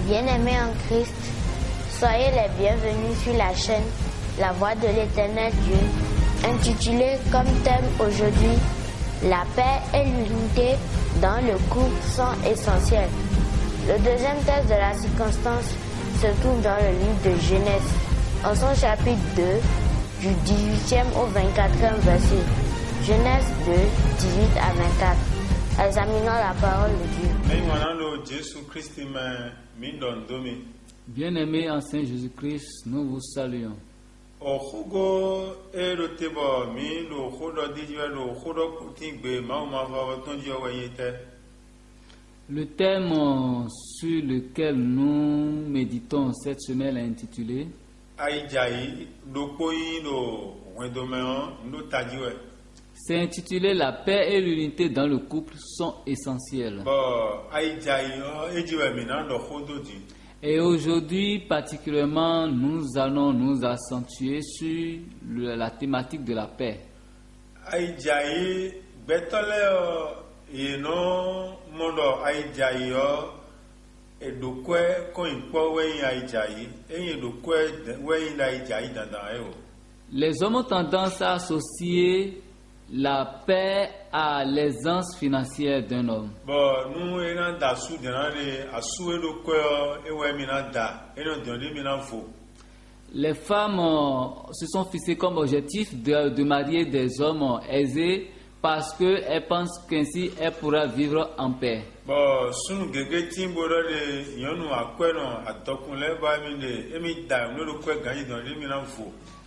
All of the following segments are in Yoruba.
Bien-aimés en Christ, soyez les bienvenus sur la chaîne La Voix de l'Éternel Dieu, intitulée comme thème aujourd'hui La paix et l'unité dans le couple sont essentiels. Le deuxième texte de la circonstance se trouve dans le livre de Genèse, en son chapitre 2, du 18e au 24e verset. Genèse 2, 18 à 24. Examinons la parole de Dieu. Bien-aimés en Saint Jésus-Christ, nous vous saluons. Le thème sur lequel nous méditons cette semaine est intitulé C'est intitulé La paix et l'unité dans le couple sont essentiels. Et aujourd'hui, particulièrement, nous allons nous accentuer sur la thématique de la paix. Les hommes ont tendance à associer la paix à l'aisance financière d'un homme. Les femmes se sont fixées comme objectif de marier des hommes aisés parce qu'elles pensent qu'ainsi elles pourront vivre en paix.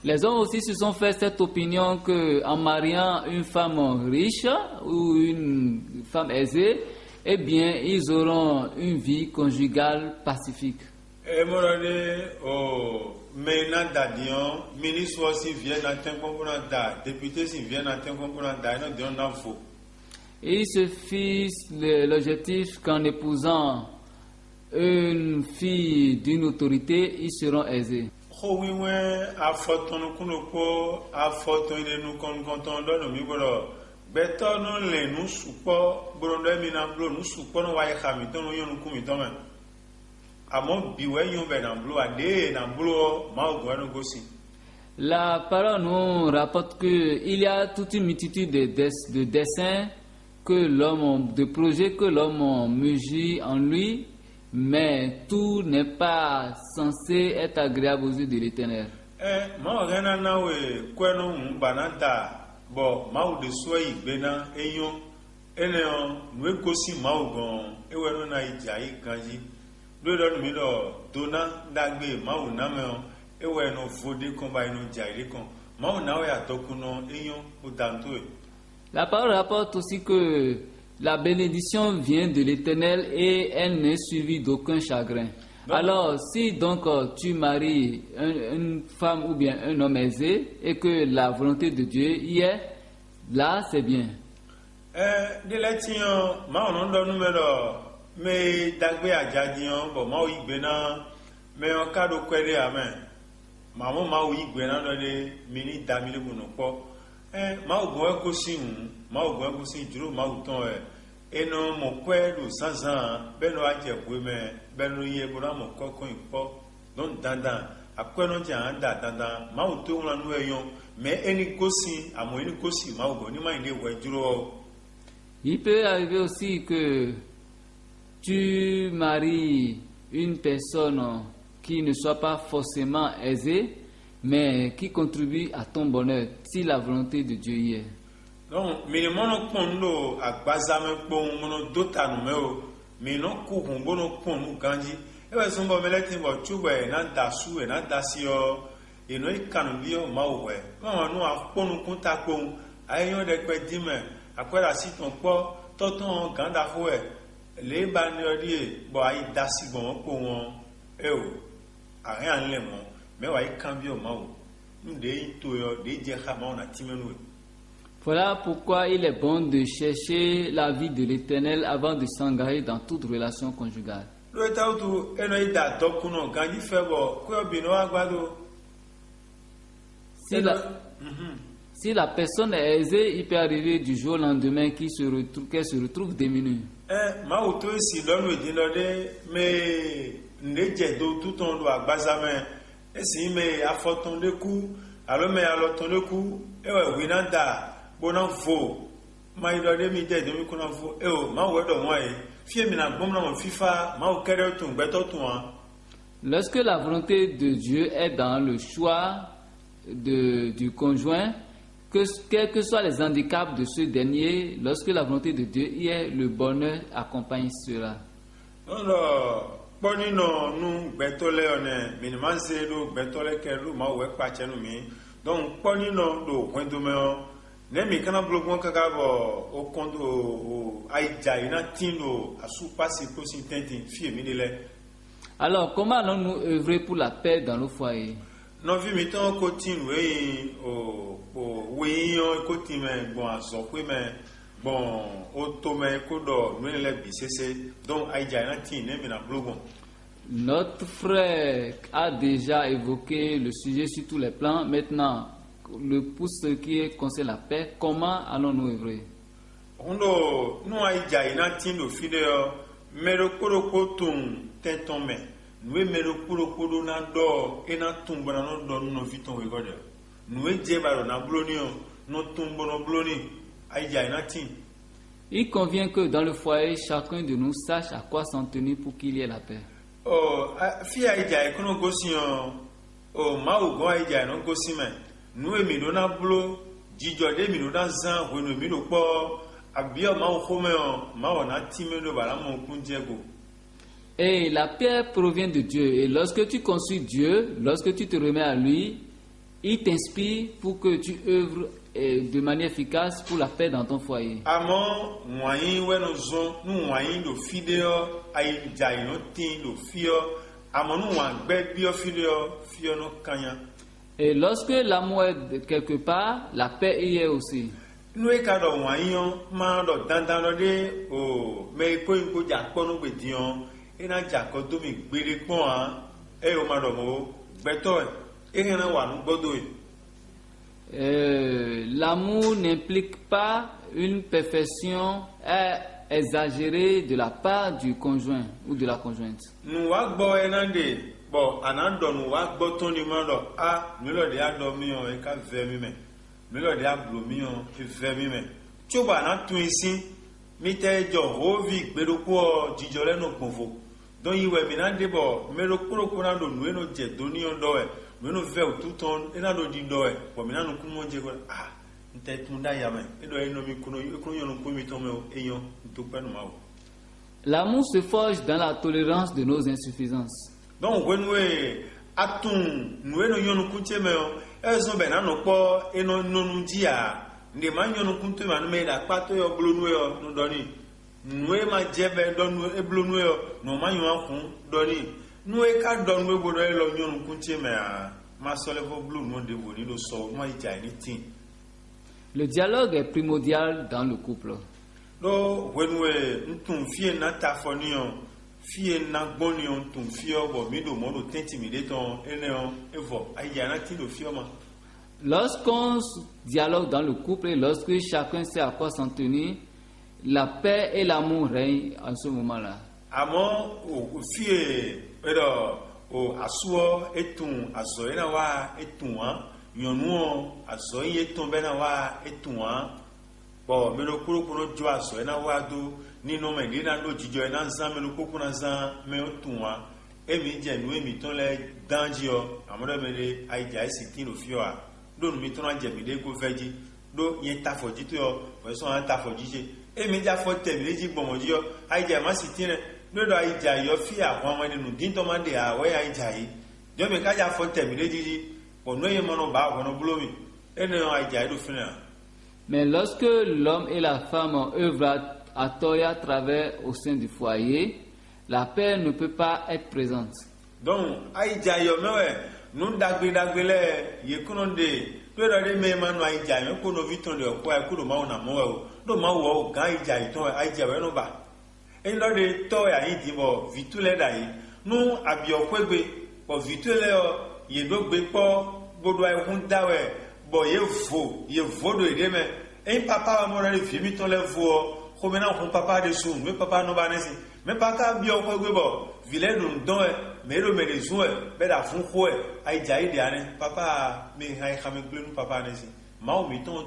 Les hommes aussi se sont fait cette opinion qu'en mariant une femme riche ou une femme aisée, eh bien, ils auront une vie conjugale pacifique. Ils se fixent l'objectif qu'en épousant une fille d'une autorité, ils seront aisés. La parole nous rapporte qu'il y a toute une multitude de dessins de projets que l'homme mugit en lui, mais tout n'est pas censé être agréable aux yeux de l'Éternel. La parole rapporte aussi que la bénédiction vient de l'Éternel et elle n'est suivie d'aucun chagrin. Alors, si donc tu maries une femme ou bien un homme aisé et que la volonté de Dieu y est, là c'est bien. Il peut arriver aussi que tu maries une personne qui ne soit pas forcément aisée, mais qui contribue à ton bonheur, si la volonté de Dieu y est. Donc, Voilà pourquoi il est bon de chercher la vie de l'Éternel avant de s'engager dans toute relation conjugale. Si la personne est aisée, il peut arriver du jour au lendemain qu'elle se retrouve démunie. ndedze do tutɔn do agbazame esi me afɔtɔn de ku alo me alɔtɔn de ku ewɔ wina da bona vo ma yi dɔ de mi de mi kuna vo eo ma wɔ dɔ mɔ ye fie mi na gbɔm na mo fifa ma wo kɛrɛ tun gbɛtɔ tun wa. Lorsque la volonté de Dieu est dans le choix du conjoint, quels que soient les handicaps de ce dernier, lorsque la volonté de Dieu y est, le bonheur accompagne cela. Boni no nu gbɛtɔlɛ ɔnɛ minimanse do gbɛtɔlɛ kɛ do ma wɔ kpatsɛ nu mi donc boni no do kɔndomɛ ɔ ne mi kana blogbɔn kaka bɔ o kɔndo o ayidza yina tin do asu pasi kosi tɛntin fie mi de lɛ. Alors, comment allons-nous œuvrer pour la paix dans nos foyers? Nɔvi mi tɔn ko tin wei o wei yɔ ko tin mɛ gbɔn azɔkoe mɛ gbɔn o to mɛ ko dɔ nue lɛ bi sese donc ayidza yina tin ne mina blogbɔn. Notre frère a déjà évoqué le sujet sur tous les plans. Maintenant, pour ce qui concerne la paix, comment allons-nous œuvrer? Ondo nu ayidza yina tin do fi de yɔ mɛro koroko tun tɛntɔn mɛ. Nous mero kuro na do ena tumbo na no do no viton we gode nous je baro na bloni no tumbo no bloni aija ina tin. Il convient que dans le foyer chacun de nous sache à quoi s'en tenir pour qu'il y ait la paix. Fi aija ikono gosi ma o go aija no gosi me nous mi do na blo jijo de mi do na zan we no mi do po abio ma o khome ma o na time do bala mo kunjego. Et la paix provient de Dieu. Et lorsque tu consultes Dieu, lorsque tu te remets à lui, il t'inspire pour que tu œuvres de manière efficace pour la paix dans ton foyer. Amon moyen weno zon nous moyen do fideo ay jai no tin do fio amon nous wan gbe bio fio no kanya. Et lorsque l'amour est quelque part, la paix y est aussi. Nous e ka do moyen ma do dandan de o me ko ko ja ko no gbe dion. L'amour n'implique pas une perfection exagérée de la part du conjoint ou de la conjointe. Donc il ouais maintenant d'abord mais le corona do nous no je doni on do nous no fait tout on et na do di do pour maintenant nous comment je ah nte tunda ya me e do e no mi kuno yo no ko mi to me e yo to pa no ma. L'amour se forge dans la tolérance de nos insuffisances. Donc when we atun nous no yo no kunche me o e so be na no po e no no dia ndi ma yo no kunte ma no me da pa to yo blo no yo no doni. Nous ma jebe don nous e blo nous no ma yo afun doni nous e ka don we bodo e lo nyon kunche me ma sole vo blo no de boni do so ma ija ni tin. Le dialogue est primordial dans le couple. Do when we ntun fie na ta foni on fie na gboni on tun fie obo mi do mo do tenti mi de ton ene on evo ija na tin do fie ma. Lorsqu'on dialogue dans le couple et lorsque chacun sait à quoi s'en tenir, la paix et l'amour règnent en ce moment-là. Amon o fie pero o asuo etun aso ina wa etun an yonu aso etun be na wa etun an bo me lo kuro jo aso ina wa do ninu me ni na do jijo ina zan me lo kokun na zan me otun an emi je nu emi ton le danjio amodo me de aija isitin lo fio a do nu mi ton anje mi de go veji do yen tafoji to yo bo so an tafoji je emi ja fo temi gbọmọdí ọ aija ma si tin re lọ́dọ̀ aija yo fi àwọn ọmọ nínú din to ma de awe aija yi jo me ka ja fo temi leji po no ye mo no ba wo no blomi ene aija do fina. Mais lorsque l'homme et la femme œuvrent à tort et à travers au sein du foyer, la paix ne peut pas être présente. Donc aija yo mewe nu dagbe le ye kuno de lọ́dọ̀ de me ma no aija me ko no viton de ko ai ku do ma na mo o do ma wo ga ija iton aija we no ba en lo de to ya yin di mo vitule da yi nu abi okwegbe po vitule o ye do gbe po bodo ai hun dawe bo ye vo do ide me en papa mo re fi mi ton le vo ko me na hun papa de su me papa no ba nesi me papa bi okwegbe bo vilain non don mais le maison be da fun ko ai jai de ane papa me hai khame glenu papa ne si ma o mi ton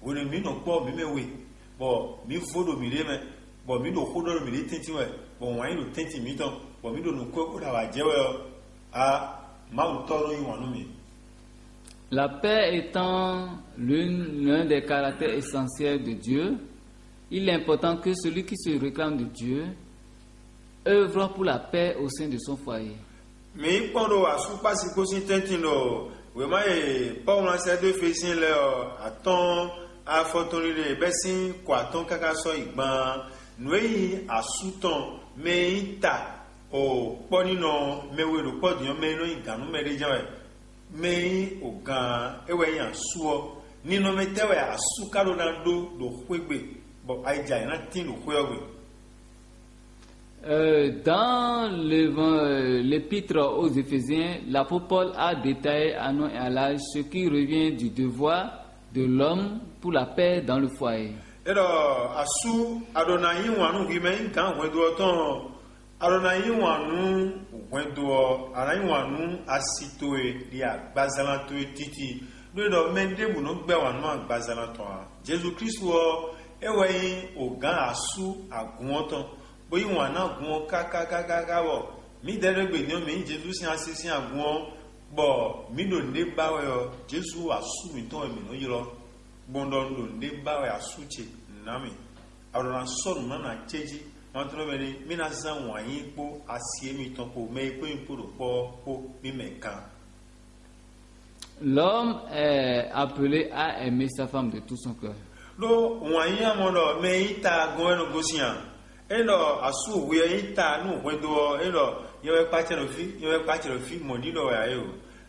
woni mi no po mi mewe bo mi fodo mi le me bo mi do khodo mi le tenti we bo wan yi do tenti mi ton bo mi do no ko da wa jewe a ma o toro yi wonu mi. La paix étant l'un des caractères essentiels de Dieu, il est important que celui qui se réclame de Dieu œuvre pour la paix au sein de son foyer. Mais quand a sous pas si possible tentino, oui mais pas on essaie de faire sin le attend à fortune les bessin quoi ton kaka so igban nous a sous-ton mais ta o ponino mais we le pot dio mais no iganu mais déjà mais au gan ewe yan suo ni no metewe asuka do na do kwegbe bo aija na tin do kwegbe. Dans l'épître aux Éphésiens, l'apôtre Paul a détaillé à nom et à l'âge ce qui revient du devoir de l'homme pour la paix dans le foyer. Alors, asu adonayi wanu gimen kan wedo ton adonayi wanu wedo anayi wanu asitoe dia gbazalanto titi do mende bu no gbe wanu agbazalanto Jésus Christ wo ewe ogan asu agun ton boyi wọn náà gun ọ kákákákáká wọ mi dẹrẹgbẹ ní ọmọ yìí Jésù sí asísí àgún ọ bọ mi lò ní báwẹ ọ Jésù àsú mi tán ẹmí ló yí lọ gbọndọ lò ní báwẹ àsúche nàmì àrùn sọrọ náà nà jẹjí wọn tó lọbẹ ní mí náà sàn wọnyí kpó àsíé mi tán kó mẹ ikú yín kpó lò kpó mi mẹ kàn. L'homme est appelé à aimer sa femme de tout son cœur. Lo wọnyí àmọ́ lọ mẹ yín ta gan ẹnu gòsìyàn. Eno asu we ita nu wedo eno yewe pachero fi modilo ya yo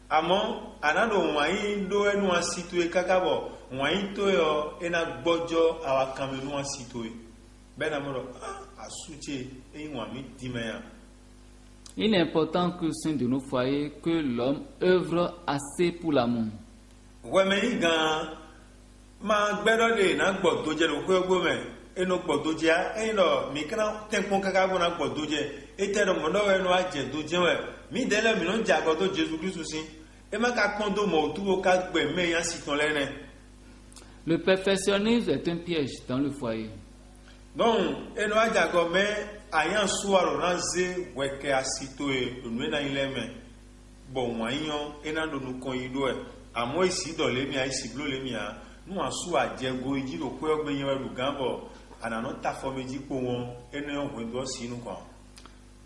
amo anado wan do enu asitue kakabo wan to yo ena gbojo awa kamenu asitue bena mo asuche wan mi dimeya. Il est important que au sein de nos foyers que l'homme œuvre assez pour l'amour. We me gan ma gbedo de na gbodo je lo ko egbo me eno gbodoje eno mi kana tenkon kaka bona gbodoje etero mo no eno aje doje we mi dele mi no jago to Jésus Christ sin e ma ka kondo mo tuwo ka gbe me yan siton lene. Le perfectionnisme est un piège dans le foyer. Donc eno ajago me ayan suwaro ranze weke asito e onu na ile me bon wayan ena do nu kon yido e amo isi do le mi ai si blo le mi a nu asu ajego iji lo ko ogbe yen ru gambo.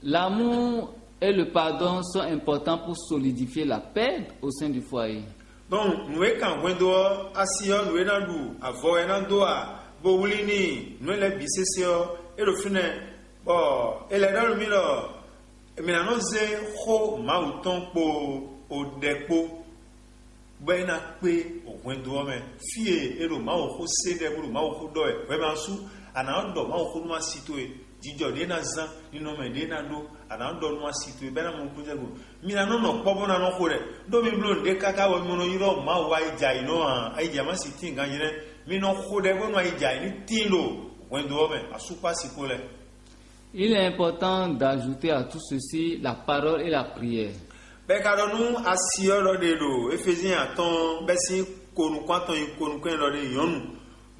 L'amour et le pardon sont importants pour solidifier la paix au sein du foyer. Donc, nous quand wendo asio nous enandu avo enandoa bo wulini nous le bisesio et le fine bo ele dans le milo mi na noze ho mauton po odepo bena pe o wendo me fie e lo ma o ho se de bu ma o ho do e we ma su anando ma o no asitoe jijo de na zan ni no me de na do anando no asitoe bena mo kunje go mi na no pobo na no kore do mi blo de kaka wo mi no yiro ma wa ija ino ai jama siti nga yire mi no khode bo no ija ni tilo wendo me asupa sikole. Il est important d'ajouter à tout ceci la parole et la prière. Be karonu asio do de do Ephésiens aton besi konu kwanton konu kwen do de yonu.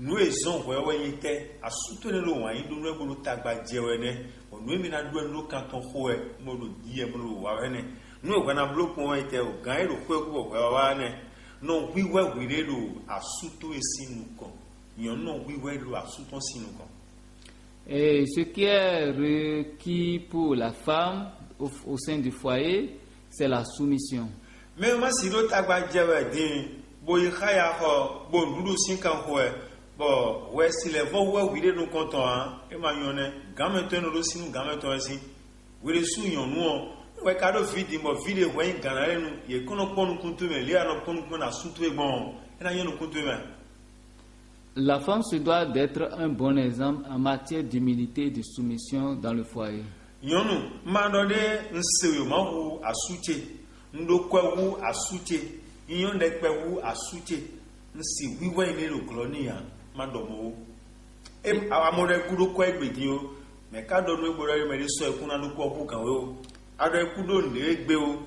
Nous ezon wewe yite asutone lo wan yidu no ebulu tagba jewene onu emi na do enu kanton hoe mo do die mo lo wa wene nu e gwana block won yite o gan ero ko ko wa ne no wiwe wire lo asuto esinu ko yon no wiwe lo asuto sinu ko. Et ce qui est requis pour la femme au sein du foyer, c'est la soumission. Mais ma si do tagba jewe din boyi khaya ho bo ndudu sinkan hoe. Bon, ouais, si les voix ouais, oui, nous comptons, hein, et ma yonne, gameton nous aussi, nous gameton aussi, oui, les sous yon nous, ouais, cadeau vide, moi, vide, ouais, ganale nous, et qu'on nous compte, mais les alors qu'on nous a soutenu, bon, et là, nous compte, mais. La femme se doit d'être un bon exemple en matière d'humilité et de soumission dans le foyer. Yonou, mandode, n'seu, ma ou a soutien, n'dokwa ou a soutien, yon dekwa ou a soutien, n'si, oui, ouais, il est le clonia. Madomo e amore kudo ko egbedio mais quand nous avons dit so ekuna do ko bu kan we ado eku do nde gbe o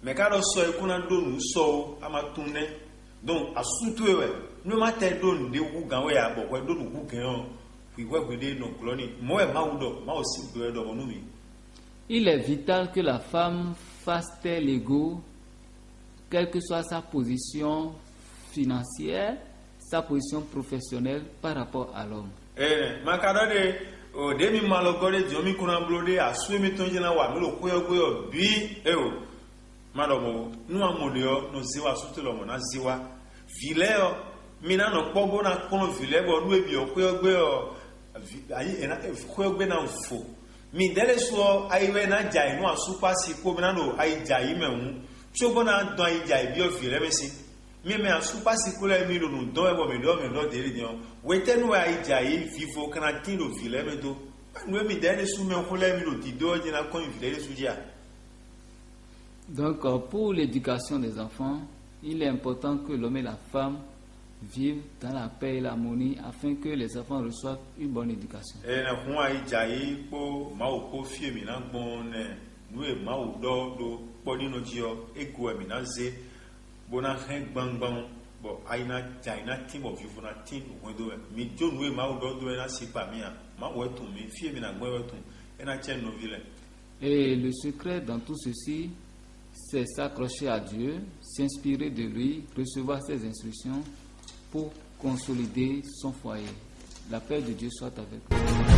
mais quand so ekuna do nu so amatunne donc asutu ewe no matter do nde wu gan we abo ko do nu kan o fi we gbede no colony mo e ma wudo ma o si do do nu mi. Il est vital que la femme fasse tel égaux, quelle que soit sa position financière, sa position professionnelle par rapport à l'homme. Makadade o demi malogore jomi kuna blode asu mi tonje na wa mi lo koyo bi madomo nu amodeo no ziwa sutelo mo na ziwa vileo mina no pogo na kono vilebo nu ebi o koyo gbe o ayi ena koyo gbe na mfo mi dele so ayiwe na jai nu asu pasi ko mina no ayi jai mehu chogo na don ayi jai bi o vile mesi mi me asu pasi ko le mi lo no don ebo me do dele dion wetenu ayi jai vivo kana tin lo vile me do nu mi dele su me ko le mi lo ti do jina ko vile su dia. Donc pour l'éducation des enfants, il est important que l'homme et la femme vivent dans la paix et l'harmonie afin que les enfants reçoivent une bonne éducation. Et le secret dans tout ceci, c'est s'accrocher à Dieu, s'inspirer de lui, recevoir ses instructions pour consolider son foyer. La paix de Dieu soit avec vous.